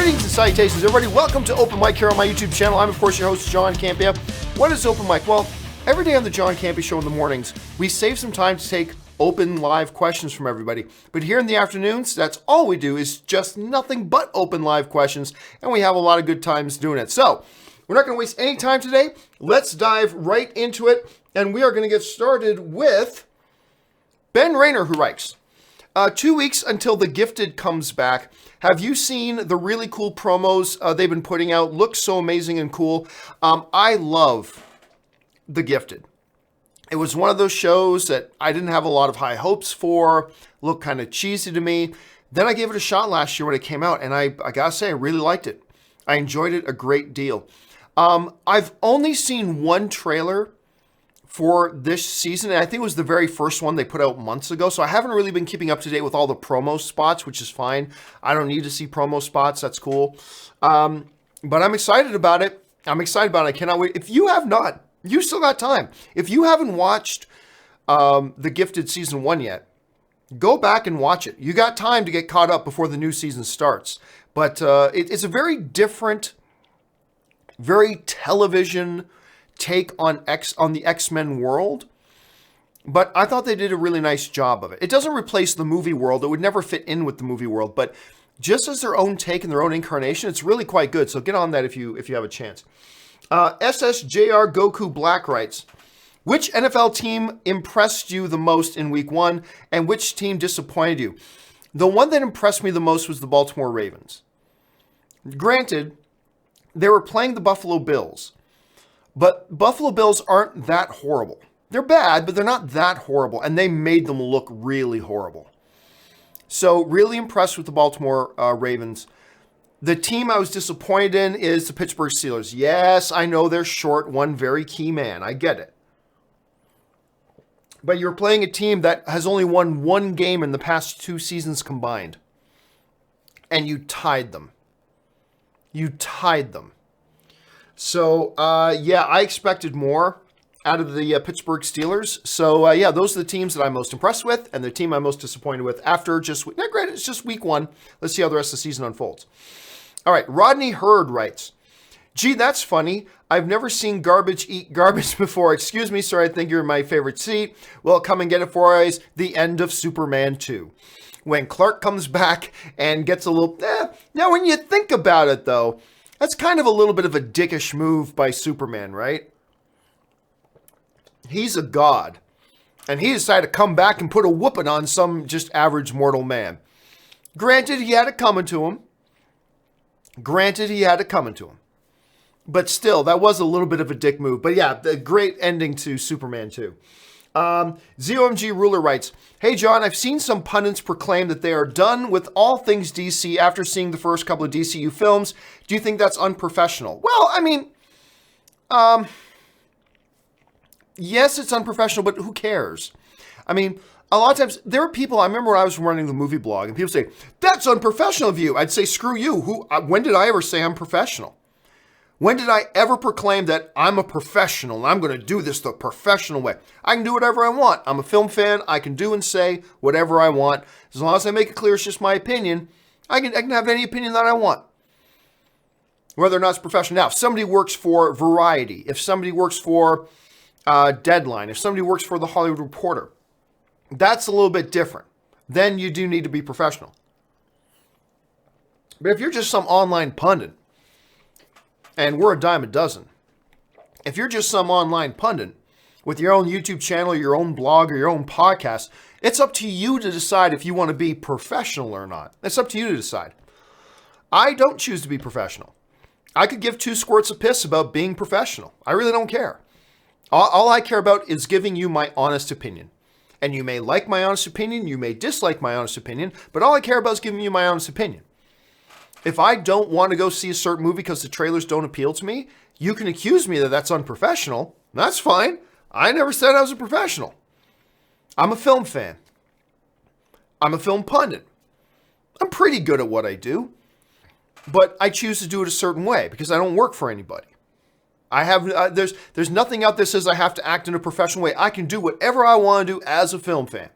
Greetings and salutations, everybody. Welcome to Open Mic here on my YouTube channel. I'm, of course, your host, John Campea. What is Open Mic? Well, every day on the John Campea Show in the mornings, we save some time to take open live questions from everybody. But here in the afternoons, that's all we do is just nothing but open live questions, and we have a lot of good times doing it. So, we're not going to waste any time today. Let's dive right into it, and we are going to get started with Ben Rayner, who writes, 2 weeks until The Gifted comes back. Have you seen the really cool promos they've been putting out? Looks so amazing and cool. I love The Gifted. It was one of those shows that I didn't have a lot of high hopes for. Looked kind of cheesy to me. Then I gave it a shot last year when it came out, and I gotta say, I really liked it. I enjoyed it a great deal. I've only seen one trailer for this season, and I think it was the very first one they put out months ago, so I haven't really been keeping up to date with all the promo spots, which is fine. I don't need to see promo spots. That's cool. But I'm excited about it. I cannot wait. If you have not, you still got time. If you haven't watched The Gifted Season 1 yet, go back and watch it. You got time to get caught up before the new season starts. But it's a very different, very television take on the X-Men world, but I thought they did a really nice job of it. It doesn't replace the movie world. It would never fit in with the movie world, but just as their own take and their own incarnation, it's really quite good. So get on that if you have a chance. SSJR Goku Black writes, which NFL team impressed you the most in week 1, and which team disappointed you? The one that impressed me the most was the Baltimore Ravens. Granted, they were playing the Buffalo Bills, but Buffalo Bills aren't that horrible. They're bad, but they're not that horrible, and they made them look really horrible. So really impressed with the Baltimore Ravens. The team I was disappointed in is the Pittsburgh Steelers. Yes, I know they're short one very key man. I get it. But you're playing a team that has only won one game in the past 2 seasons combined. And you tied them. So, yeah, I expected more out of the Pittsburgh Steelers. So, yeah, those are the teams that I'm most impressed with and the team I'm most disappointed with after just, granted, it's just week 1. Let's see how the rest of the season unfolds. All right, Rodney Hurd writes, gee, that's funny. I've never seen garbage eat garbage before. Excuse me, sir, I think you're in my favorite seat. Well, come and get it for us. The end of Superman 2. When Clark comes back and gets a little, Now, when you think about it, though, that's kind of a little bit of a dickish move by Superman, right? He's a god. And he decided to come back and put a whooping on some just average mortal man. Granted, he had it coming to him. But still, that was a little bit of a dick move. But yeah, the great ending to Superman 2. ZOMG Ruler writes, hey John, I've seen some pundits proclaim that they are done with all things DC after seeing the first couple of DCU films. Do you think that's unprofessional? Well, I mean, yes, it's unprofessional, but who cares? I mean, a lot of times, there are people, I remember when I was running the movie blog, and people say, that's unprofessional of you. I'd say, screw you. When did I ever say I'm professional? When did I ever proclaim that I'm a professional and I'm going to do this the professional way? I can do whatever I want. I'm a film fan. I can do and say whatever I want. As long as I make it clear it's just my opinion, I can have any opinion that I want. Whether or not it's professional. Now, if somebody works for Variety, if somebody works for Deadline, if somebody works for The Hollywood Reporter, that's a little bit different. Then you do need to be professional. But if you're just some online pundit, and we're a dime a dozen. If you're just some online pundit with your own YouTube channel, your own blog, or your own podcast, it's up to you to decide if you want to be professional or not. It's up to you to decide. I don't choose to be professional. I could give 2 squirts of piss about being professional. I really don't care. All I care about is giving you my honest opinion. And you may like my honest opinion, you may dislike my honest opinion, but all I care about is giving you my honest opinion. If I don't want to go see a certain movie because the trailers don't appeal to me, you can accuse me that that's unprofessional. That's fine. I never said I was a professional. I'm a film fan. I'm a film pundit. I'm pretty good at what I do, but I choose to do it a certain way because I don't work for anybody. I have there's nothing out there that says I have to act in a professional way. I can do whatever I want to do as a film fan.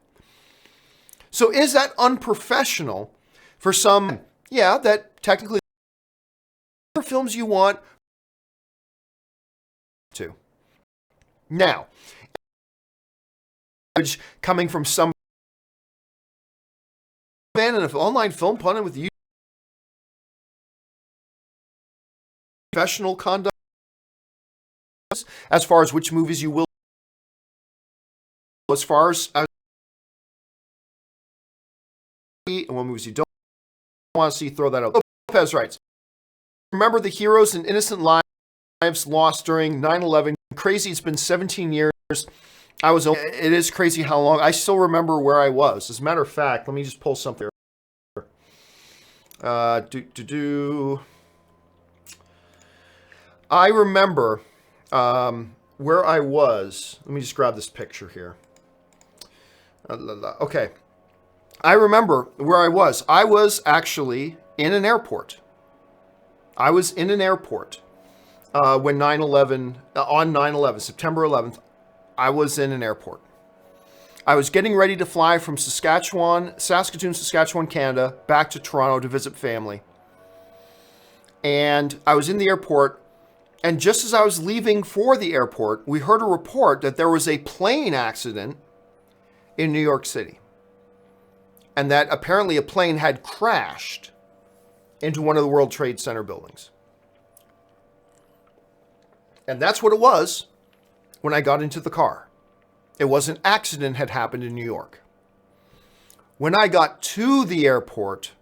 So is that unprofessional for some? Yeah, that technically films you want to. Now, coming from some fan and an online film pundit with you professional conduct as far as which movies you will, as far as and what movies you don't want to see, throw that out. Lopez writes, remember the heroes and innocent lives lost during 9/11. Crazy, it's been 17 years. It is crazy how long. I still remember where I was. As a matter of fact, let me just pull something. I remember where I was. Let me just grab this picture here. Okay. I remember where I was. I was actually in an airport. I was in an airport when 9/11, on 9/11, September 11th, I was in an airport. I was getting ready to fly from Saskatoon, Saskatchewan, Canada, back to Toronto to visit family. And I was in the airport, and just as I was leaving for the airport, we heard a report that there was a plane accident in New York City. And that apparently a plane had crashed into one of the World Trade Center buildings. And that's what it was when I got into the car. It was an accident had happened in New York. When I got to the airport,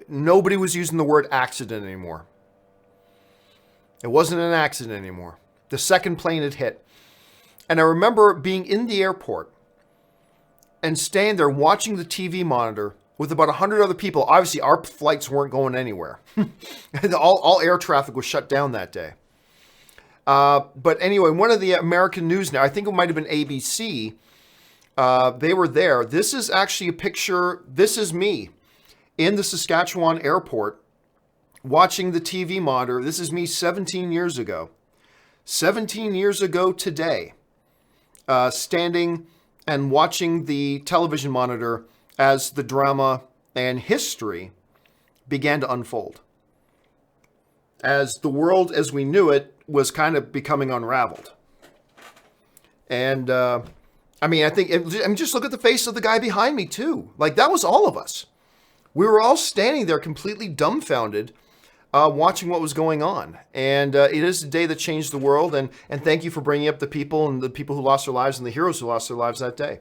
nobody was using the word accident anymore. It wasn't an accident anymore. The second plane had hit. And I remember being in the airport and standing there watching the TV monitor with about 100 other people. Obviously, our flights weren't going anywhere. all air traffic was shut down that day. But anyway, one of the American news now, I think it might have been ABC, they were there. This is actually a picture. This is me in the Saskatchewan airport watching the TV monitor. This is me 17 years ago. 17 years ago today, standing and watching the television monitor as the drama and history began to unfold. As the world as we knew it was kind of becoming unraveled. And I think, just look at the face of the guy behind me too. Like, that was all of us. We were all standing there completely dumbfounded, watching what was going on. And it is a day that changed the world. And thank you for bringing up the people and the people who lost their lives and the heroes who lost their lives that day.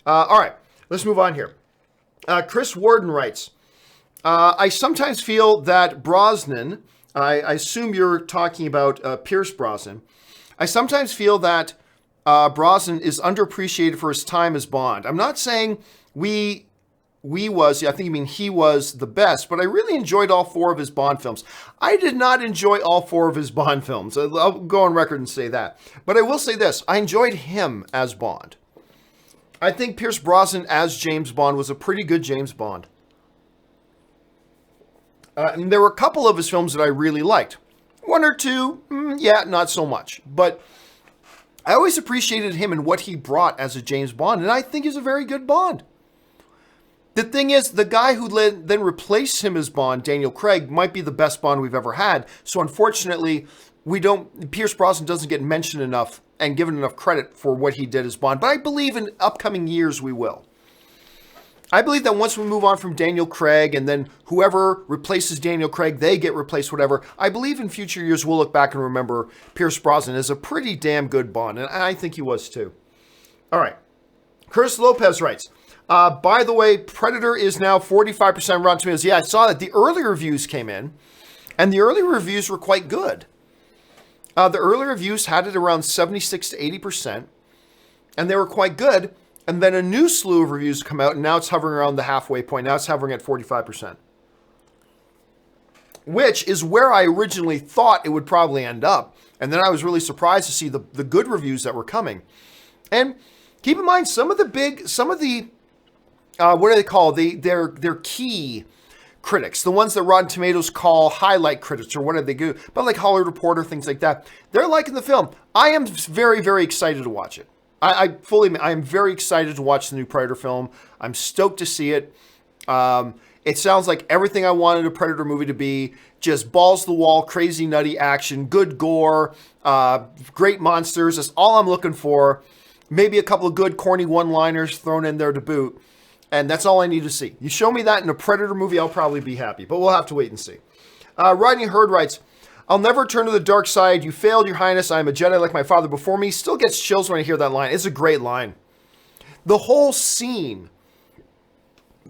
All right, let's move on here. Chris Warden writes, I sometimes feel that Brosnan, I assume you're talking about Pierce Brosnan. I sometimes feel that Brosnan is underappreciated for his time as Bond. I'm not saying he was the best, but I really enjoyed all four of his Bond films. I did not enjoy all four of his Bond films. I'll go on record and say that. But I will say this, I enjoyed him as Bond. I think Pierce Brosnan as James Bond was a pretty good James Bond. And there were a couple of his films that I really liked. One or two, not so much. But I always appreciated him and what he brought as a James Bond, and I think he's a very good Bond. The thing is, the guy who then replaced him as Bond, Daniel Craig, might be the best Bond we've ever had. So unfortunately, Pierce Brosnan doesn't get mentioned enough and given enough credit for what he did as Bond. But I believe in upcoming years we will. I believe that once we move on from Daniel Craig and then whoever replaces Daniel Craig, they get replaced, whatever. I believe in future years we'll look back and remember Pierce Brosnan as a pretty damn good Bond. And I think he was too. All right. Chris Lopez writes, by the way, Predator is now 45% Rotten Tomatoes. Yeah, I saw that. The early reviews came in, and the early reviews were quite good. The early reviews had it around 76 to 80%, and they were quite good. And then a new slew of reviews come out, and now it's hovering around the halfway point. Now it's hovering at 45%, which is where I originally thought it would probably end up. And then I was really surprised to see the good reviews that were coming. And keep in mind, some of the what do they call their key critics, the ones that Rotten Tomatoes call highlight critics, or what do they do? But like Hollywood Reporter, things like that. They're liking the film. I am very, very excited to watch it. I am very excited to watch the new Predator film. I'm stoked to see it. It sounds like everything I wanted a Predator movie to be. Just balls to the wall, crazy nutty action, good gore, great monsters. That's all I'm looking for. Maybe a couple of good corny one-liners thrown in there to boot. And that's all I need to see. You show me that in a Predator movie, I'll probably be happy. But we'll have to wait and see. Rodney Hurd writes, I'll never turn to the dark side. You failed, Your Highness. I am a Jedi like my father before me. Still gets chills when I hear that line. It's a great line. The whole scene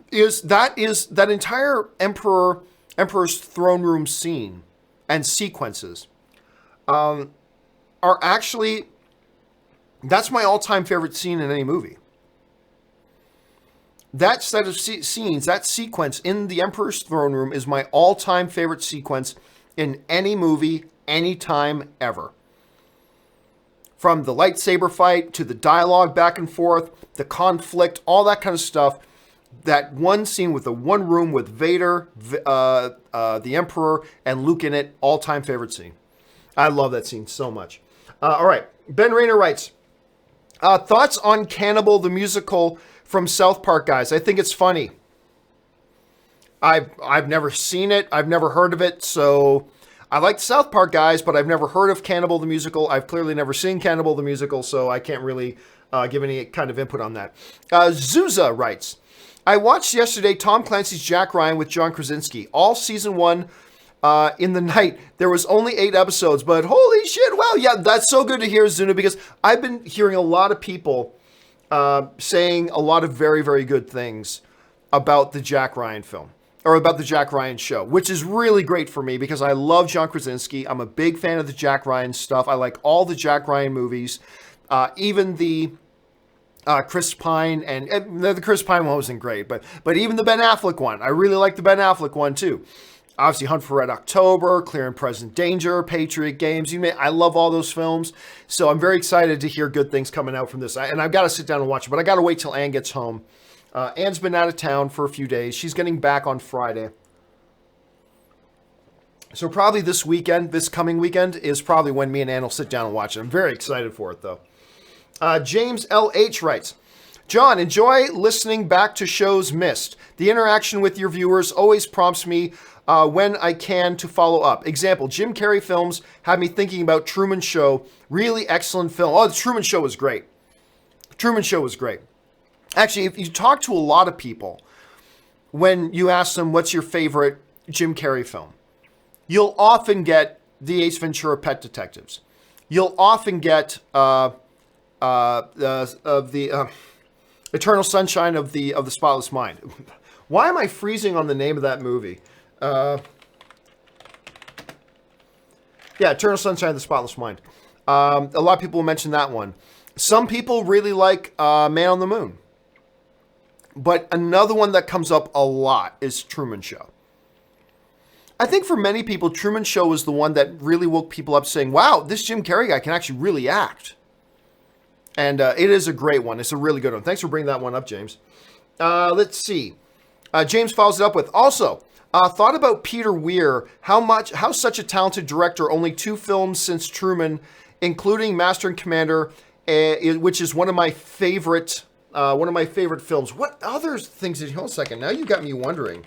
is that entire Emperor's throne room scene and sequences are actually, that's my all-time favorite scene in any movie. That set of scenes, that sequence in the Emperor's throne room is my all-time favorite sequence in any movie, anytime, ever. From the lightsaber fight to the dialogue back and forth, the conflict, all that kind of stuff. That one scene with the one room with Vader, the Emperor, and Luke in it, all-time favorite scene. I love that scene so much. All right, Ben Rayner writes, thoughts on Cannibal, the musical from South Park, guys? I think it's funny. I've never seen it. I've never heard of it. So I like South Park guys, but I've never heard of Cannibal, the musical. I've clearly never seen Cannibal, the musical, so I can't really give any kind of input on that. Zuza writes, I watched yesterday Tom Clancy's Jack Ryan with John Krasinski. All season 1 in the night. There was only 8 episodes, but holy shit, wow, yeah, that's so good to hear, Zuna, because I've been hearing a lot of people saying a lot of very, very good things about the Jack Ryan film, or about the Jack Ryan show, which is really great for me because I love John Krasinski. I'm a big fan of the Jack Ryan stuff. I like all the Jack Ryan movies, even the Chris Pine, and the Chris Pine one wasn't great, but even the Ben Affleck one. I really like the Ben Affleck one too. Obviously, Hunt for Red October, Clear and Present Danger, Patriot Games. I love all those films. So I'm very excited to hear good things coming out from this. And I've got to sit down and watch it, but I got to wait till Anne gets home. Anne's been out of town for a few days. She's getting back on Friday. So probably this weekend, this coming weekend, is probably when me and Anne will sit down and watch it. I'm very excited for it, though. James L.H. writes, John, enjoy listening back to shows missed. The interaction with your viewers always prompts me when I can to follow up. Example, Jim Carrey films have me thinking about Truman Show. Really excellent film. Oh, the Truman Show was great. Truman Show was great. Actually, if you talk to a lot of people, when you ask them what's your favorite Jim Carrey film, you'll often get The Ace Ventura Pet Detectives. You'll often get the Eternal Sunshine of the Spotless Mind. Why am I freezing on the name of that movie? Yeah, Eternal Sunshine of the Spotless Mind. A lot of people mention that one. Some people really like Man on the Moon. But another one that comes up a lot is Truman Show. I think for many people, Truman Show was the one that really woke people up saying, wow, this Jim Carrey guy can actually really act. And it is a great one. It's a really good one. Thanks for bringing that one up, James. Let's see. James follows it up with, also, thought about Peter Weir, how such a talented director, only 2 films since Truman, including Master and Commander, which is one of my favorite films. What other things did he, hold a second, now you got me wondering.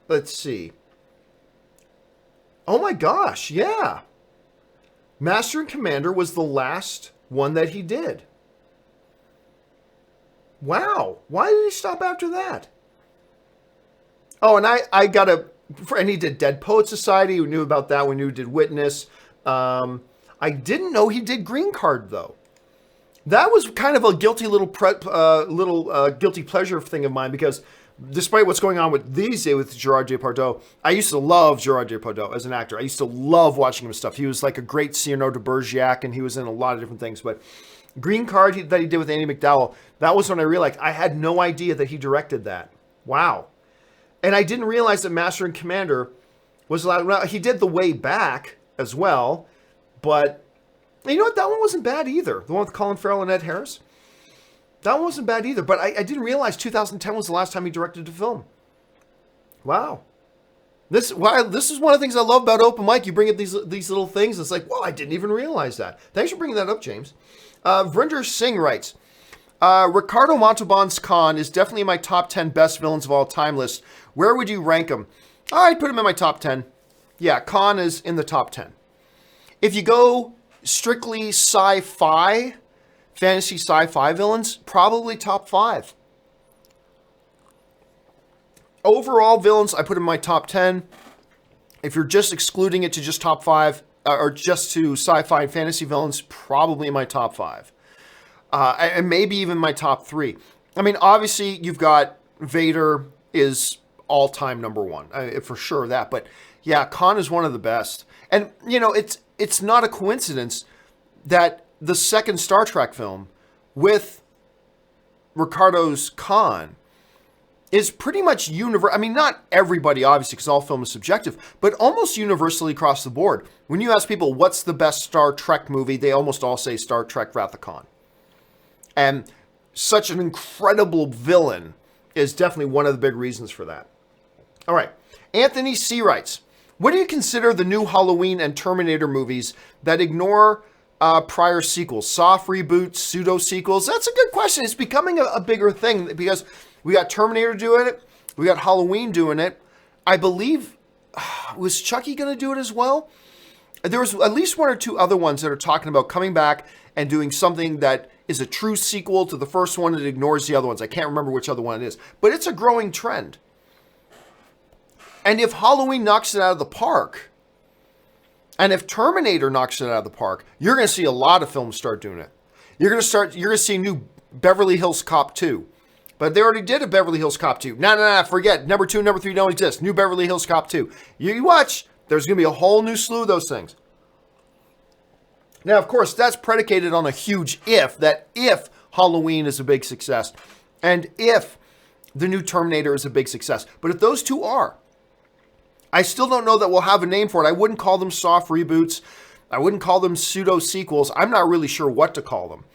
Let's see. Oh my gosh, yeah. Master and Commander was the last one that he did. Wow. Why did he stop after that? Oh, and and he did Dead Poet Society. We knew about that. We knew he did Witness. I didn't know he did Green Card, though. That was kind of a guilty guilty pleasure thing of mine, because despite what's going on with these days with Gerard Depardieu, I used to love Gerard Depardieu as an actor. I used to love watching him stuff. He was like a great Cyrano de Bergerac, and he was in a lot of different things. But Green Card that he did with Andy McDowell, that was when I realized I had no idea that he directed that. Wow. And I didn't realize that Master and Commander was allowed. Well, he did The Way Back as well, but you know what? That one wasn't bad either. The one with Colin Farrell and Ed Harris. That one wasn't bad either, but I didn't realize 2010 was the last time he directed a film. Wow. This is one of the things I love about Open Mic. You bring up these little things. It's like, well, I didn't even realize that. Thanks for bringing that up, James. Vrinder Singh writes, Ricardo Montalban's Khan is definitely in my top 10 best villains of all time list. Where would you rank him? I'd put him in my top 10. Yeah, Khan is in the top 10. If you go strictly sci-fi, fantasy sci-fi villains, probably top 5. Overall villains, I put in my top 10. If you're just excluding it to just top 5, or just to sci-fi and fantasy villains, probably in my top 5. And maybe even my top 3. I mean, obviously, you've got Vader is all-time number 1. For sure that. But yeah, Khan is one of the best. And, you know, it's not a coincidence that the second Star Trek film with Ricardo's Khan is pretty much universal. I mean, not everybody, obviously, because all film is subjective, but almost universally across the board. When you ask people, what's the best Star Trek movie, they almost all say Star Trek Wrath of Khan. And such an incredible villain is definitely one of the big reasons for that. All right. Anthony C. writes, what do you consider the new Halloween and Terminator movies that ignore prior sequels? Soft reboots, pseudo-sequels? That's a good question. It's becoming a bigger thing because we got Terminator doing it. We got Halloween doing it. I believe, was Chucky going to do it as well? There was at least 1 or 2 other ones that are talking about coming back and doing something that is a true sequel to the first one that ignores the other ones. I can't remember which other one it is, but it's a growing trend. And if Halloween knocks it out of the park, and if Terminator knocks it out of the park, you're going to see a lot of films start doing it. You're going to see new Beverly Hills Cop 2. But they already did a Beverly Hills Cop 2. No, forget. Number 2, number 3 don't exist. New Beverly Hills Cop 2. You watch, there's going to be a whole new slew of those things. Now, of course, that's predicated on a huge if Halloween is a big success, and if the new Terminator is a big success. But if those two are, I still don't know that we'll have a name for it. I wouldn't call them soft reboots. I wouldn't call them pseudo-sequels. I'm not really sure what to call them.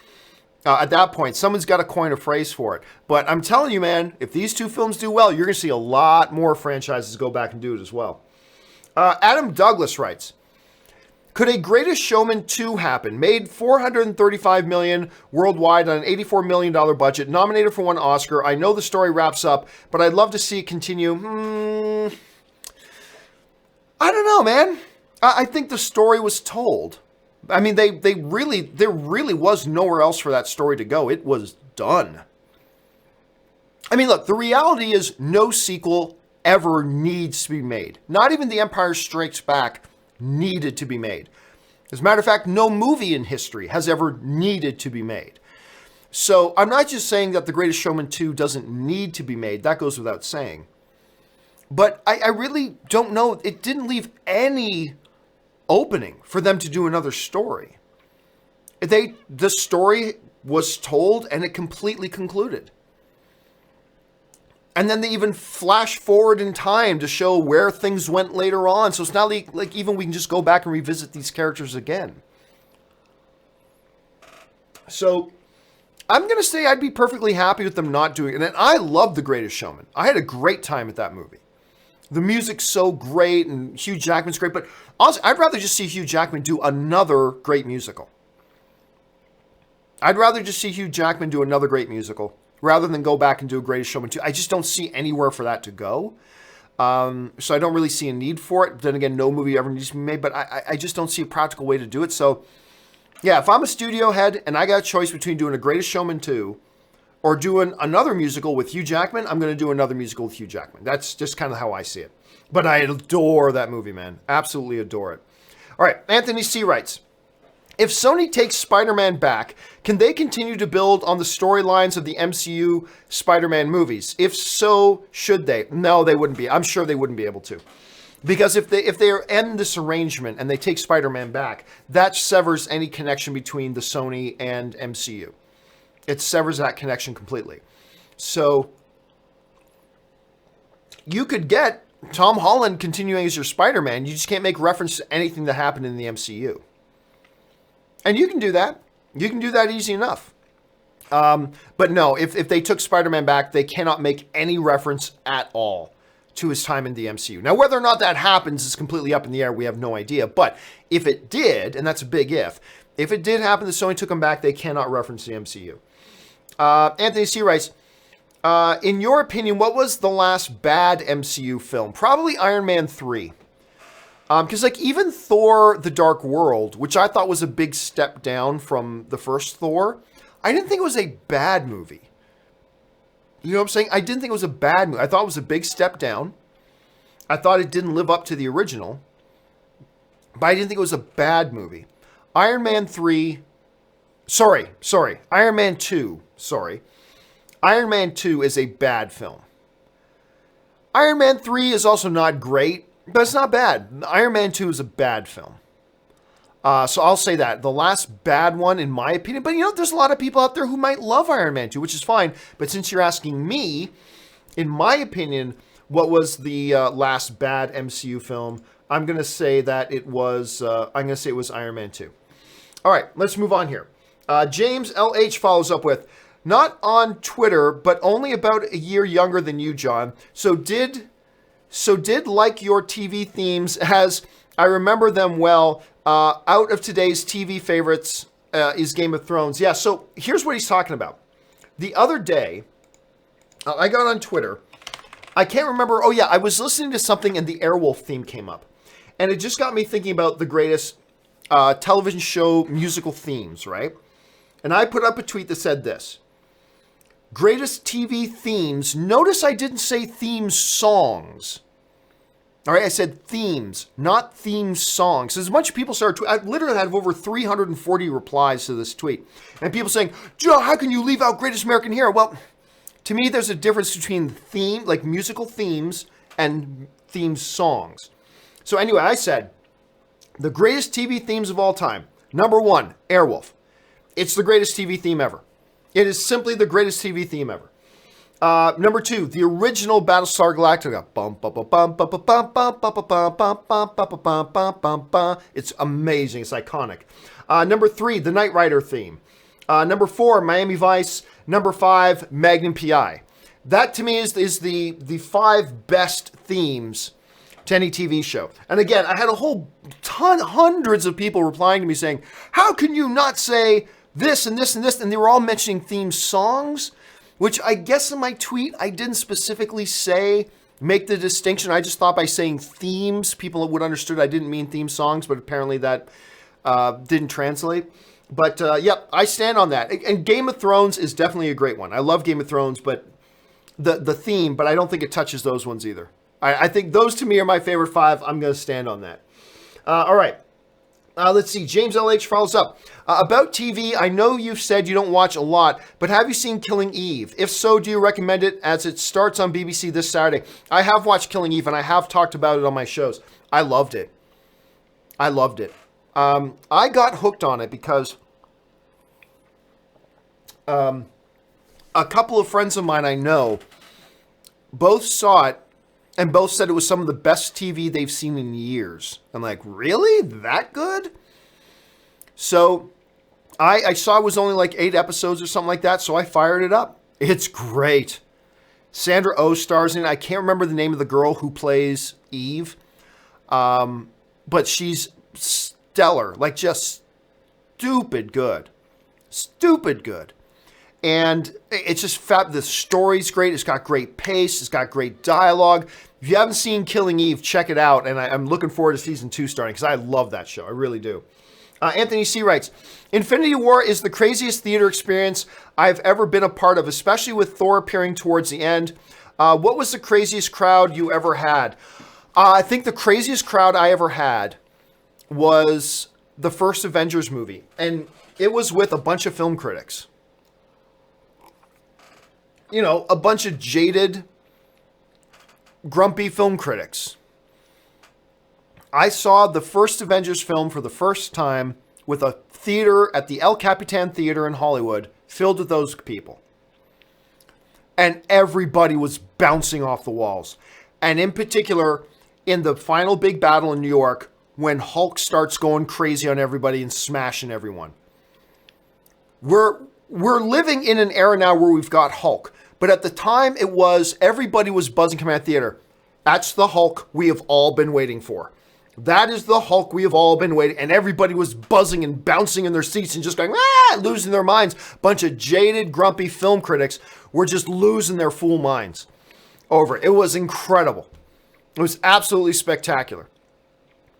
At that point, someone's got to coin a phrase for it. But I'm telling you, man, if these two films do well, you're going to see a lot more franchises go back and do it as well. Adam Douglas writes, could a Greatest Showman 2 happen? Made $435 million worldwide on an $84 million budget, nominated for 1 Oscar. I know the story wraps up, but I'd love to see it continue. I don't know, man. I think the story was told. I mean, there really was nowhere else for that story to go. It was done. I mean, look, the reality is no sequel ever needs to be made. Not even The Empire Strikes Back needed to be made. As a matter of fact, no movie in history has ever needed to be made. So I'm not just saying that The Greatest Showman 2 doesn't need to be made. That goes without saying. But I really don't know. It didn't leave any opening for them to do another story. The story was told and it completely concluded. And then they even flash forward in time to show where things went later on. So it's not like even we can just go back and revisit these characters again. So I'm going to say I'd be perfectly happy with them not doing it. And I love The Greatest Showman. I had a great time at that movie. The music's so great and Hugh Jackman's great. But honestly, I'd rather just see Hugh Jackman do another great musical. I'd rather just see Hugh Jackman do another great musical rather than go back and do a Greatest Showman 2. I just don't see anywhere for that to go. So I don't really see a need for it. Then again, no movie ever needs to be made, but I just don't see a practical way to do it. So yeah, if I'm a studio head and I got a choice between doing a Greatest Showman 2 or doing another musical with Hugh Jackman, I'm going to do another musical with Hugh Jackman. That's just kind of how I see it. But I adore that movie, man. Absolutely adore it. All right, Anthony C. writes, if Sony takes Spider-Man back, can they continue to build on the storylines of the MCU Spider-Man movies? If so, should they? No, they wouldn't be. I'm sure they wouldn't be able to. Because if they end this arrangement and they take Spider-Man back, that severs any connection between the Sony and MCU. It severs that connection completely. So you could get Tom Holland continuing as your Spider-Man. You just can't make reference to anything that happened in the MCU. And you can do that. You can do that easy enough. But no, if they took Spider-Man back, they cannot make any reference at all to his time in the MCU. Now, whether or not that happens is completely up in the air. We have no idea. But if it did, and that's a big if If it did happen that Sony took them back, they cannot reference the MCU. Anthony C. writes, in your opinion, what was the last bad MCU film? Probably Iron Man 3. Because like even Thor: The Dark World, which I thought was a big step down from the first Thor, I didn't think it was a bad movie. You know what I'm saying? I didn't think it was a bad movie. I thought it was a big step down. I thought it didn't live up to the original. But I didn't think it was a bad movie. Iron Man 3... Sorry. Iron Man 2. Sorry. Iron Man 2 is a bad film. Iron Man 3 is also not great, but it's not bad. Iron Man 2 is a bad film. So I'll say that. The last bad one, in my opinion. But, you know, there's a lot of people out there who might love Iron Man 2, which is fine. But since you're asking me, in my opinion, what was the last bad MCU film, I'm going to say that it was, Iron Man 2. All right, let's move on here. James LH follows up with, not on Twitter, but only about a year younger than you, John. So did like your TV themes, as I remember them well. Out of today's TV favorites is Game of Thrones. Yeah, so here's what he's talking about. The other day, I got on Twitter. I can't remember. Oh, yeah, I was listening to something and the Airwolf theme came up. And it just got me thinking about the greatest television show musical themes, right? And I put up a tweet that said this. Greatest TV themes. Notice I didn't say theme songs. All right, I said themes, not theme songs. There's a bunch of people started. I literally had over 340 replies to this tweet, and people saying, "Joe, how can you leave out Greatest American Hero?" Well, to me, there's a difference between theme, like musical themes, and theme songs. So anyway, I said the greatest TV themes of all time. Number one, Airwolf. It's the greatest TV theme ever. It is simply the greatest TV theme ever. Number two, the original Battlestar Galactica. It's amazing. It's iconic. Number three, the Knight Rider theme. Number four, Miami Vice. Number five, Magnum PI. That to me is the five best themes to any TV show. And again, I had a whole ton, hundreds of people replying to me saying, how can you not say this and this and this? And they were all mentioning theme songs, which I guess in my tweet, I didn't specifically say, make the distinction. I just thought by saying themes, people would understood I didn't mean theme songs, but apparently that didn't translate. But yep, I stand on that. And Game of Thrones is definitely a great one. I love Game of Thrones, but the theme, but I don't think it touches those ones either. I think those to me are my favorite five. I'm going to stand on that. All right. Let's see. James LH follows up. About TV, I know you've said you don't watch a lot, but have you seen Killing Eve? If so, do you recommend it as it starts on BBC this Saturday? I have watched Killing Eve, and I have talked about it on my shows. I loved it. I got hooked on it because a couple of friends of mine I know both saw it and both said it was some of the best TV they've seen in years. I'm like, really? That good? So I saw it was only like 8 episodes or something like that, so I fired it up. It's great. Sandra Oh stars in it. I can't remember the name of the girl who plays Eve, but she's stellar, like just stupid good. Stupid good. And it's just fab. The story's great. It's got great pace. It's got great dialogue. If you haven't seen Killing Eve, check it out. And I'm looking forward to season 2 starting because I love that show. I really do. Anthony C. writes, Infinity War is the craziest theater experience I've ever been a part of, especially with Thor appearing towards the end. What was the craziest crowd you ever had? I think the craziest crowd I ever had was the first Avengers movie. And it was with a bunch of film critics. You know, a bunch of jaded, grumpy film critics. I saw the first Avengers film for the first time with a theater at the El Capitan Theater in Hollywood filled with those people. And everybody was bouncing off the walls. And in particular, in the final big battle in New York, when Hulk starts going crazy on everybody and smashing everyone. We're living in an era now where we've got Hulk. But at the time, it was everybody was buzzing coming out of theater. That's the Hulk we have all been waiting for. That is the Hulk we have all been waiting. And everybody was buzzing and bouncing in their seats and just going, losing their minds. Bunch of jaded, grumpy film critics were just losing their fool minds over it. It was incredible. It was absolutely spectacular.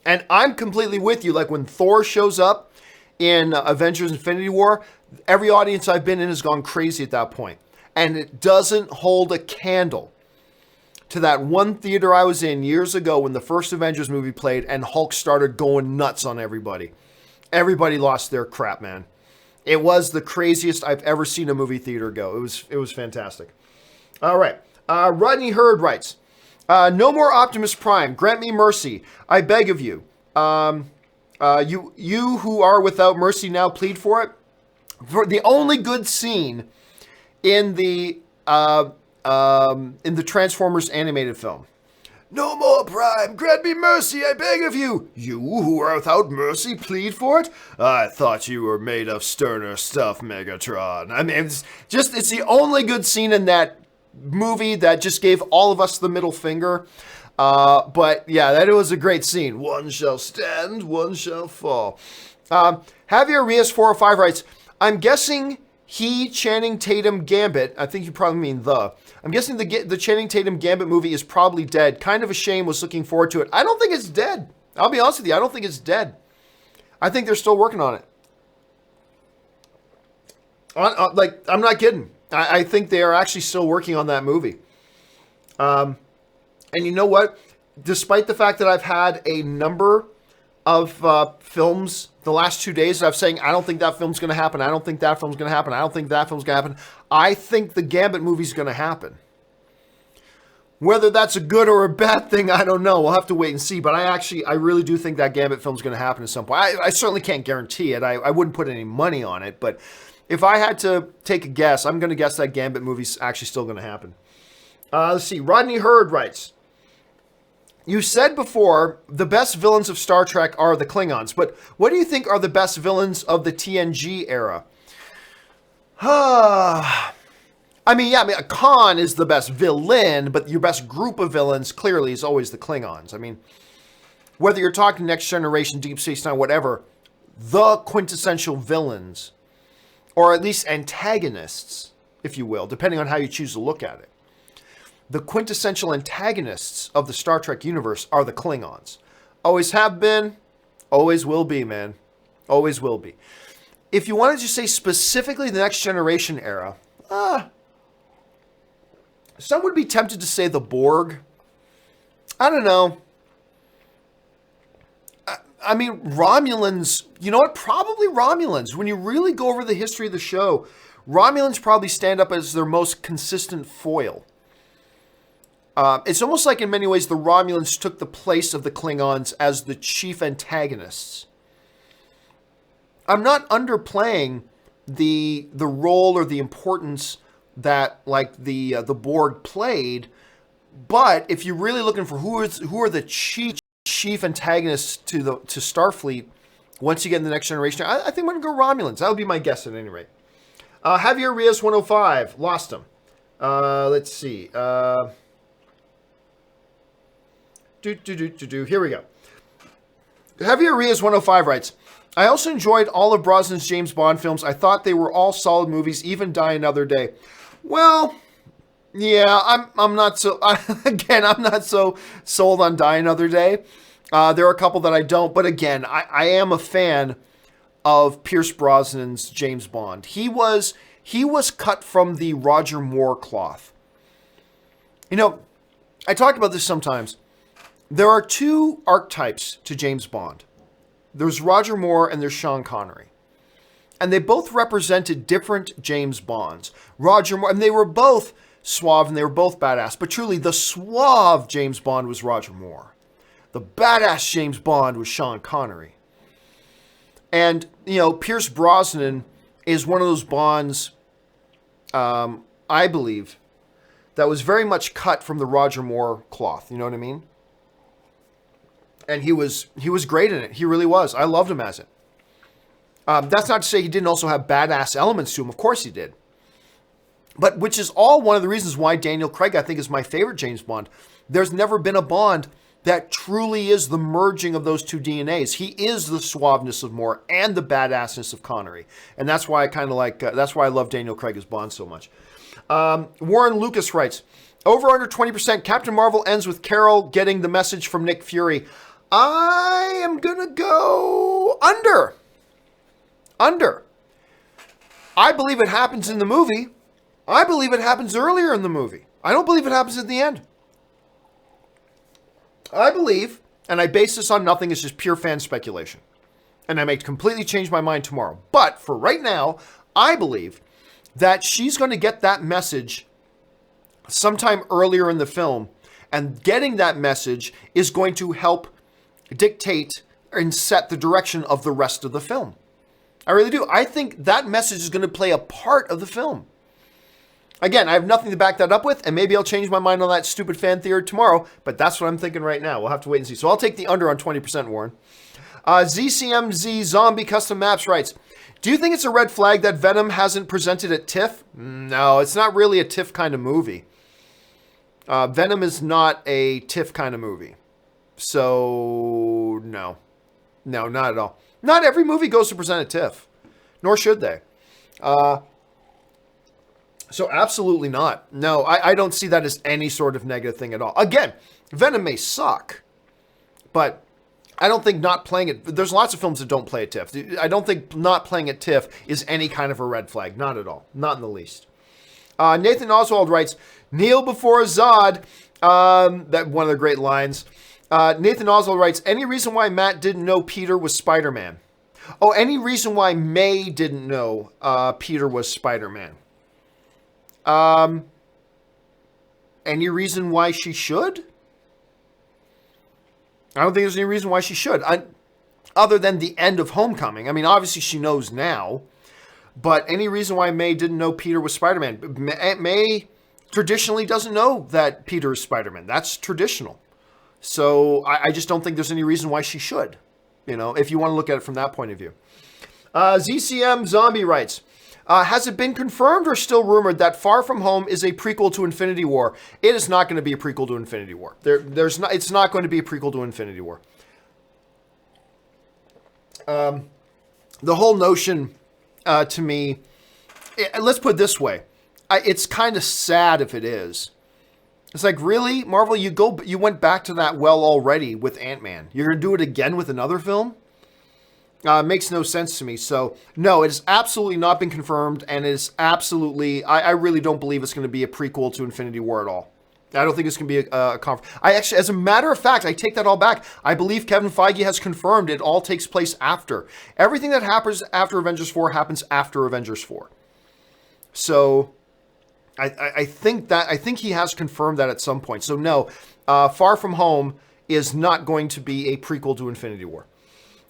And I'm completely with you. Like when Thor shows up in Avengers Infinity War, every audience I've been in has gone crazy at that point. And it doesn't hold a candle to that one theater I was in years ago when the first Avengers movie played and Hulk started going nuts on everybody. Everybody lost their crap, man. It was the craziest I've ever seen a movie theater go. It was fantastic. All right. Rodney Hurd writes, no more Optimus Prime. Grant me mercy. I beg of you. You who are without mercy now plead for it. For the only good scene in the Transformers animated film. No more Prime, grant me mercy, I beg of you. You who are without mercy, plead for it? I thought you were made of sterner stuff, Megatron. I mean, it's the only good scene in that movie that just gave all of us the middle finger. But yeah, that was a great scene. One shall stand, one shall fall. Javier Rios 405 writes, I'm guessing he, Channing Tatum, Gambit, I think you probably mean I'm guessing the Channing Tatum Gambit movie is probably dead. Kind of a shame, was looking forward to it. I don't think it's dead. I'll be honest with you, I don't think it's dead. I think they're still working on it. I'm not kidding. I think they are actually still working on that movie. And you know what? Despite the fact that I've had a number of films the last 2 days that I'm saying, I don't think that film's going to happen. I don't think that film's going to happen. I don't think that film's going to happen. I think the Gambit movie's going to happen. Whether that's a good or a bad thing, I don't know. We'll have to wait and see. But I really do think that Gambit film's going to happen at some point. I certainly can't guarantee it. I wouldn't put any money on it. But if I had to take a guess, I'm going to guess that Gambit movie's actually still going to happen. Let's see. Rodney Hurd writes, you said before the best villains of Star Trek are the Klingons, but what do you think are the best villains of the TNG era? Khan is the best villain, but your best group of villains clearly is always the Klingons. I mean, whether you're talking Next Generation, Deep Space Nine, whatever, the quintessential villains, or at least antagonists, if you will, depending on how you choose to look at it. The quintessential antagonists of the Star Trek universe are the Klingons. Always have been, always will be, man. Always will be. If you wanted to say specifically the Next Generation era, some would be tempted to say the Borg. I don't know. I mean, Romulans, you know what? Probably Romulans. When you really go over the history of the show, Romulans probably stand up as their most consistent foil. It's almost like in many ways the Romulans took the place of the Klingons as the chief antagonists. I'm not underplaying the role or the importance that like the Borg played, but if you're really looking for who are the chief antagonists to Starfleet, once you get in the Next Generation, I think I'm going to go Romulans. That would be my guess at any rate. Javier Rios 105, lost him. Let's see. Here we go. Javier Rios 105 writes, I also enjoyed all of Brosnan's James Bond films. I thought they were all solid movies, even Die Another Day. Well, yeah, I'm not so, again, I'm not so sold on Die Another Day. There are a couple that I don't, but again, I am a fan of Pierce Brosnan's James Bond. He was cut from the Roger Moore cloth. You know, I talk about this sometimes. There are two archetypes to James Bond. There's Roger Moore and there's Sean Connery. And they both represented different James Bonds. Roger Moore, and they were both suave and they were both badass. But truly, the suave James Bond was Roger Moore. The badass James Bond was Sean Connery. And, you know, Pierce Brosnan is one of those Bonds, I believe, that was very much cut from the Roger Moore cloth. You know what I mean? And he was great in it. He really was. I loved him as it. That's not to say he didn't also have badass elements to him. Of course he did. But which is all one of the reasons why Daniel Craig, I think, is my favorite James Bond. There's never been a Bond that truly is the merging of those two DNAs. He is the suaveness of Moore and the badassness of Connery. And that's why I kind of like, that's why I love Daniel Craig as Bond so much. Warren Lucas writes, over under 20%, Captain Marvel ends with Carol getting the message from Nick Fury. I am going to go under. Under. I believe it happens in the movie. I believe it happens earlier in the movie. I don't believe it happens at the end. I believe, and I base this on nothing, it's just pure fan speculation. And I may completely change my mind tomorrow. But for right now, I believe that she's going to get that message sometime earlier in the film. And getting that message is going to help dictate and set the direction of the rest of the film. I really do. I think that message is going to play a part of the film. Again, I have nothing to back that up with, and maybe I'll change my mind on that stupid fan theory tomorrow, but that's what I'm thinking right now. We'll have to wait and see. So I'll take the under on 20%, Warren. ZCMZ Zombie Custom Maps writes, do you think it's a red flag that Venom hasn't presented at TIFF? No, it's not really a TIFF kind of movie. Venom is not a TIFF kind of movie. So, no. No, not at all. Not every movie goes to present at TIFF, nor should they. So absolutely not. No, I don't see that as any sort of negative thing at all. Again, Venom may suck, but I don't think not playing it... There's lots of films that don't play at TIFF. I don't think not playing at TIFF is any kind of a red flag. Not at all. Not in the least. Nathan Oswald writes, kneel before Zod. That one of the great lines. Nathan Oswald writes, any reason why Matt didn't know Peter was Spider-Man? Oh, any reason why May didn't know Peter was Spider-Man? Any reason why she should? I don't think there's any reason why she should. Other than the end of Homecoming. I mean, obviously she knows now. But any reason why May didn't know Peter was Spider-Man? May traditionally doesn't know that Peter is Spider-Man. That's traditional. So I just don't think there's any reason why she should. You know, if you want to look at it from that point of view. ZCM Zombie writes, has it been confirmed or still rumored that Far From Home is a prequel to Infinity War? It is not going to be a prequel to Infinity War. It's not going to be a prequel to Infinity War. The whole notion, to me, let's put it this way. It's kind of sad if it is. It's like, really, Marvel, you went back to that well already with Ant-Man. You're going to do it again with another film? Makes no sense to me. So, no, it has absolutely not been confirmed, and it is absolutely, I really don't believe it's going to be a prequel to Infinity War at all. I don't think it's going to be a conference. I actually, as a matter of fact, I take that all back. I believe Kevin Feige has confirmed it all takes place after. Everything that happens after Avengers 4 happens after Avengers 4. So, I think he has confirmed that at some point. So no, Far From Home is not going to be a prequel to Infinity War.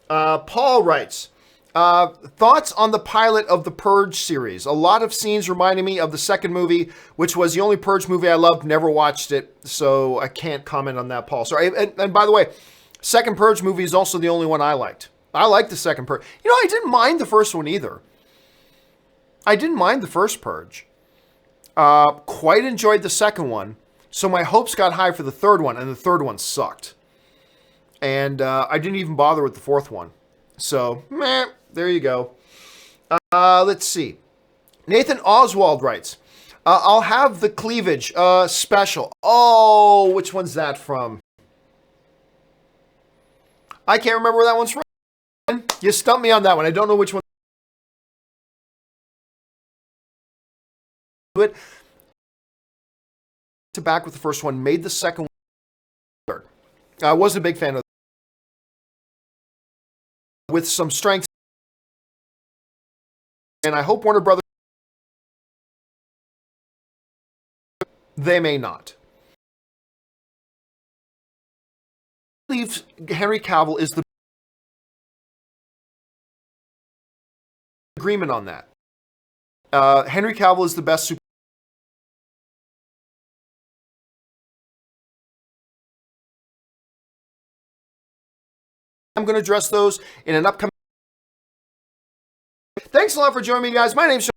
Paul writes, thoughts on the pilot of the Purge series. A lot of scenes reminded me of the second movie, which was the only Purge movie I loved. Never watched it, so I can't comment on that, Paul. Sorry. And by the way, second Purge movie is also the only one I liked. I liked the second Purge. You know, I didn't mind the first one either. I didn't mind the first Purge. Quite enjoyed the second one, so my hopes got high for the third one, and the third one sucked. And I didn't even bother with the fourth one. So, meh, there you go. Let's see. Nathan Oswald writes, I'll have the cleavage special. Oh, which one's that from? I can't remember where that one's from. You stumped me on that one. I don't know which one. It to back with the first one, made the second one. I wasn't a big fan of with some strength, and I hope Warner Brothers, they may not. I believe Henry Cavill is the agreement on that. Henry Cavill is the best super. I'm going to address those in an upcoming. Thanks a lot for joining me, guys. My name's Sean.